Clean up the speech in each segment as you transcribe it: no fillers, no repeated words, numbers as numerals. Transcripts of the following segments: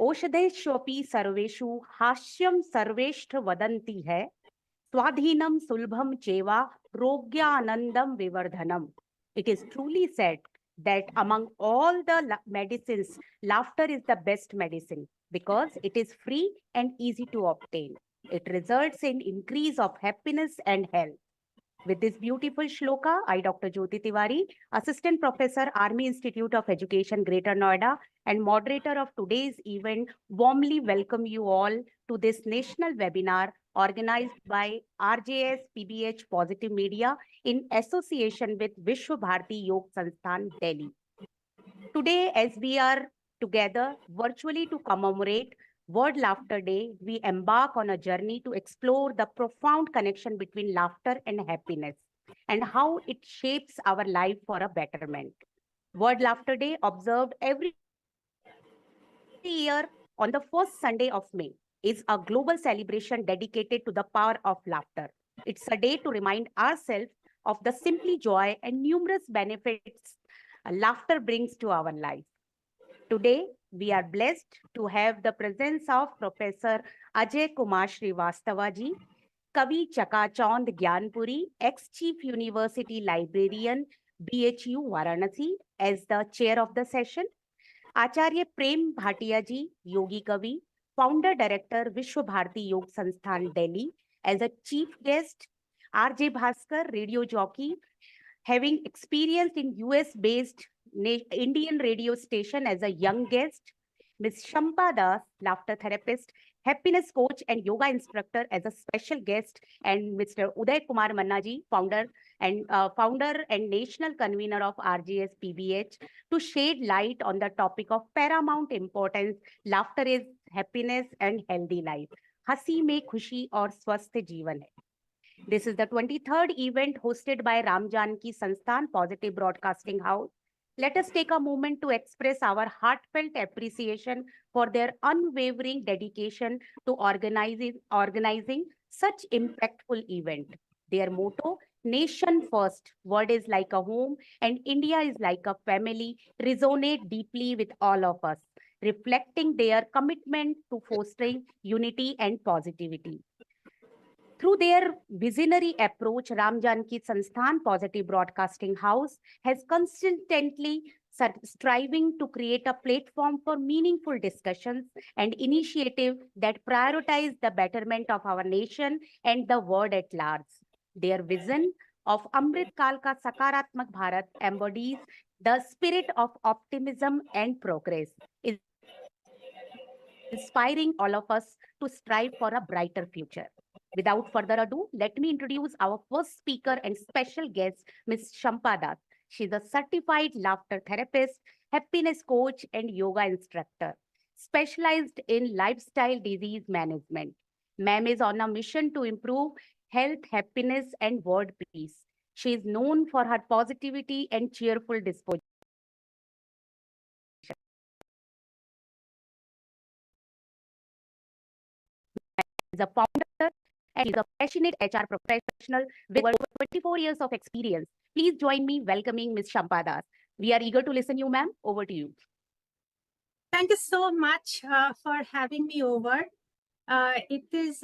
औषधेष्वपि सर्वेषु हास्यं सर्वेष्ठ वदन्ति है स्वाधीनम सुलभम चेवा रोग्यानंदम विवर्धनम. It is truly said that among all the medicines, laughter is the best medicine because it is free and easy to obtain. It results in increase of happiness and health. With this beautiful shloka, I, Dr. Jyoti Tiwari, Assistant Professor, Army Institute of Education, Greater Noida, and moderator of today's event, warmly welcome you all to this national webinar organized by RJS PBH Positive Media in association with Vishwa Bharati Yog Sansthan, Delhi. Today, as we are together virtually to commemorate World Laughter Day, we embark on a journey to explore the profound connection between laughter and happiness and how it shapes our life for a betterment. World Laughter Day, observed every year on the first Sunday of May, is a global celebration dedicated to the power of laughter. It's a day to remind ourselves of the simply joy and numerous benefits laughter brings to our life. Today, we are blessed to have the presence of Professor Ajay Kumar Srivastava ji, Kavi Chakachand Gyanpuri, ex-Chief University Librarian, BHU Varanasi, as the chair of the session. Acharya Prem Bhatia ji, Yogi Kavi, Founder Director, Vishwa Bharati Yog Sansthan, Delhi, as a chief guest. RJ Bhaskar, radio jockey, having experienced in US-based Indian radio station as a young guest. Ms. Shampa Das, laughter therapist, happiness coach and yoga instructor as a special guest, and Mr. Uday Kumar Mannaji, founder and national convener of RGS PBH, to shed light on the topic of paramount importance. Laughter is happiness and healthy life. हंसी में खुशी और स्वस्थ जीवन है. This is the 23rd event hosted by Ram Janaki Sansthan Positive Broadcasting House. Let us take a moment to express our heartfelt appreciation for their unwavering dedication to organizing such impactful event. Their motto, Nation First, word is like a home and India is like a family, resonate deeply with all of us, reflecting their commitment to fostering unity and positivity. Through their visionary approach, Ram Janaki Sansthan Positive Broadcasting House has consistently striving to create a platform for meaningful discussions and initiatives that prioritize the betterment of our nation and the world at large. Their vision of Amrit Kal Ka Sakaratmak Bharat embodies the spirit of optimism and progress, inspiring all of us to strive for a brighter future. Without further ado, let me introduce our first speaker and special guest, Ms. Shampa Das. She's a certified laughter therapist, happiness coach, and yoga instructor, specialized in lifestyle disease management. Ma'am is on a mission to improve health, happiness, and world peace. She is known for her positivity and cheerful disposition. Is a founder and is a passionate HR professional with over 24 years of experience. Please join me welcoming Ms. Shampa Das. We are eager to listen you, ma'am. Over to you. Thank you so much for having me over. It is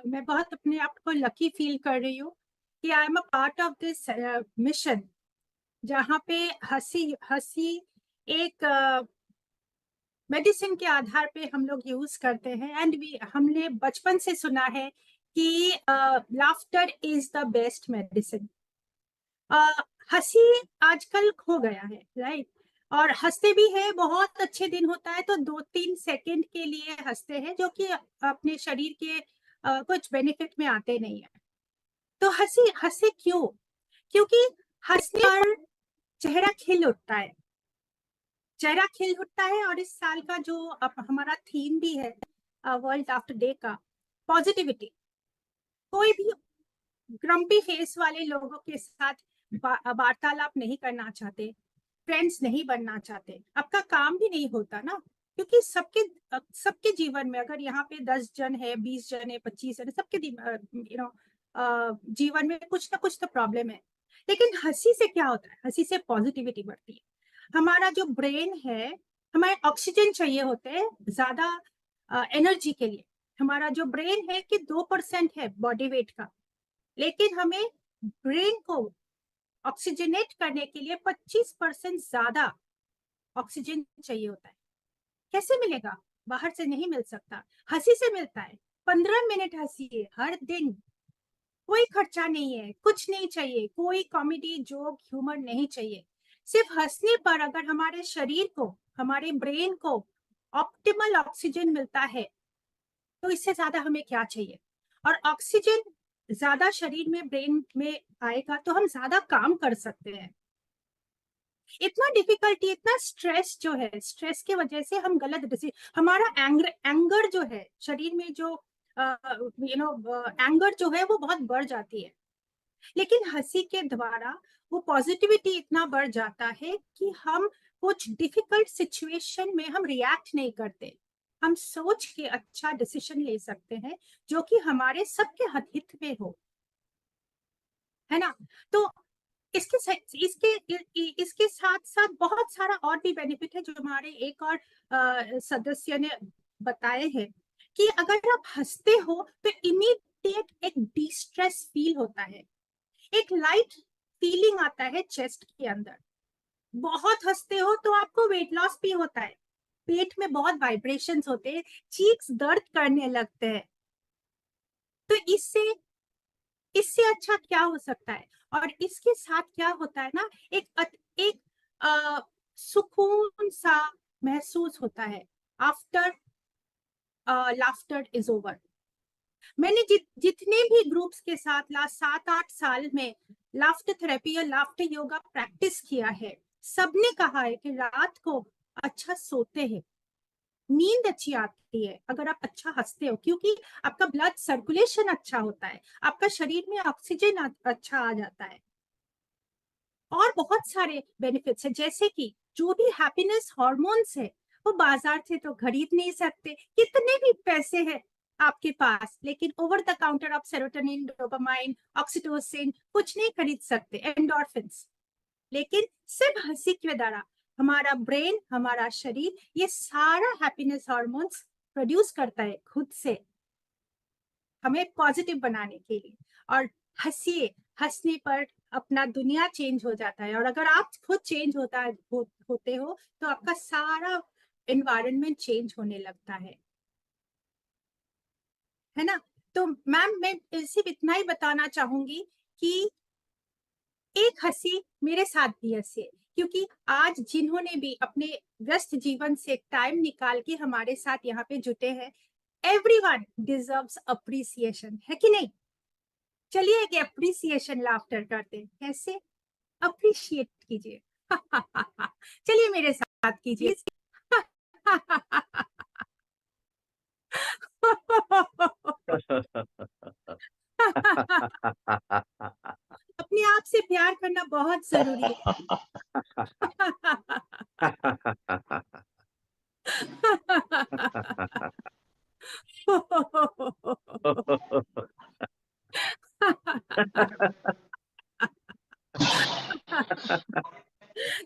मैं बहुत अपने आप को lucky feel कर रही हूँ कि I am a part of this mission जहाँ पे हंसी एक मेडिसिन के आधार पे हम लोग यूज करते हैं एंड हमने बचपन से सुना है कि laughter is the best medicine. हंसी आजकल खो गया है, राइट? और हंसते भी है, बहुत अच्छे दिन होता है तो 2-3 सेकंड के लिए हंसते हैं जो कि अपने शरीर के कुछ बेनिफिट में आते नहीं है. तो हंसे क्यों? क्योंकि हंसने पर चेहरा खिल उठता है, चेहरा खिल उठता है. और इस साल का जो हमारा थीम भी है वर्ल्ड लाफ्टर डे का, पॉजिटिविटी. कोई भी ग्रम्पी फेस वाले लोगों के साथ वार्तालाप नहीं करना चाहते, फ्रेंड्स नहीं बनना चाहते. आपका काम भी नहीं होता ना, क्योंकि सबके जीवन में अगर यहाँ पे 10 जन है, 20 जन है, 25 जन है, सबके जीवन में कुछ ना कुछ तो प्रॉब्लम है. लेकिन हंसी से क्या होता है? हंसी से पॉजिटिविटी बढ़ती है. हमारा जो ब्रेन है हमें ऑक्सीजन चाहिए होते हैं ज्यादा एनर्जी के लिए। हमारा जो ब्रेन है कि 2% है बॉडी वेट का, लेकिन हमें ब्रेन को ऑक्सीजनेट करने के लिए 25% ज्यादा ऑक्सीजन चाहिए होता है। कैसे मिलेगा? बाहर से नहीं मिल सकता, हंसी से मिलता है। 15 मिनट हंसिए हर दिन, कोई खर्चा नहीं है, कुछ नहीं चाहिए, कोई कॉमेडी जोक ह्यूमर नहीं चाहिए। सिर्फ हंसने पर अगर हमारे शरीर को, हमारे ब्रेन को ऑप्टिमल ऑक्सीजन मिलता है, तो इससे ज्यादा हमें क्या चाहिए? और ऑक्सीजन ज्यादा शरीर में, ब्रेन में आएगा तो हम ज्यादा काम कर सकते हैं। इतना डिफिकल्टी, इतना स्ट्रेस जो है, स्ट्रेस की वजह से हम गलत डिसीजन, हमारा एंगर जो है शरीर में, जो एंगर जो है वो बहुत बढ़ जाती है। लेकिन हंसी के द्वारा वो पॉजिटिविटी इतना बढ़ जाता है कि हम कुछ डिफिकल्ट सिचुएशन में हम रिएक्ट नहीं करते, हम सोच के अच्छा डिसीजन ले सकते हैं जो कि हमारे सबके हित में हो, है ना? तो इसके साथ साथ बहुत सारा और भी बेनिफिट है जो हमारे एक और सदस्य ने बताए हैं कि अगर आप हंसते हो तो इमीडिएट एक डिस्ट्रेस फील होता है, एक लाइट फीलिंग आता है चेस्ट के अंदर। बहुत हंसते हो तो आपको वेट लॉस भी होता है, पेट में बहुत वाइब्रेशंस होते हैं, चीक्स दर्द करने लगते हैं। तो इससे इससे अच्छा क्या हो सकता है? और इसके साथ क्या होता है ना, एक सुकून सा महसूस होता है आफ्टर लाफ्टर इज ओवर। मैंने जितने भी ग्रुप्स के साथ लास्ट 7-8 साल में लाफ्टर थेरेपी और लाफ्टर योगा प्रैक्टिस किया है, सबने कहा है कि रात को अच्छा सोते हैं, नींद अच्छी आती है अगर आप अच्छा हंसते हो, क्योंकि आपका ब्लड सर्कुलेशन अच्छा होता है, आपका शरीर में ऑक्सीजन अच्छा आ जाता है। और बहुत सारे बेनिफिट्स है, जैसे कि जो भी हैप्पीनेस हॉर्मोन्स है वो बाजार से तो खरीद नहीं सकते, कितने भी पैसे हैं आपके पास, लेकिन ओवर द काउंटर आप सेरोटोनिन, डोपामाइन, ऑक्सीटोसिन कुछ नहीं खरीद सकते, एंडोर्फिन्स। लेकिन सिर्फ हंसी के द्वारा हमारा ब्रेन, हमारा शरीर ये सारा हैप्पीनेस हॉर्मोन्स प्रोड्यूस करता है खुद से, हमें पॉजिटिव बनाने के लिए। और हंसिए, हंसने पर अपना दुनिया चेंज हो जाता है, और अगर आप खुद चेंज होते हो तो आपका सारा एनवायरनमेंट चेंज होने लगता है ना? तो मैम मैं सिर्फ इतना ही बताना चाहूंगी कि एक हंसी मेरे साथ भी हंसिए, क्योंकि आज जिन्होंने भी अपने व्यस्त जीवन से टाइम निकाल के हमारे साथ यहाँ पे जुटे हैं, एवरीवन डिजर्व्स अप्रिसिएशन, है कि नहीं? चलिए एक अप्रिसिएशन लाफ्टर करते हैं, कैसे? अप्रिशिएट कीजिए। चलिए मेरे साथ कीजिए। अपने आप से प्यार करना बहुत जरूरी है।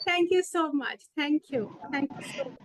Thank you so much. Thank you. Thank you so much.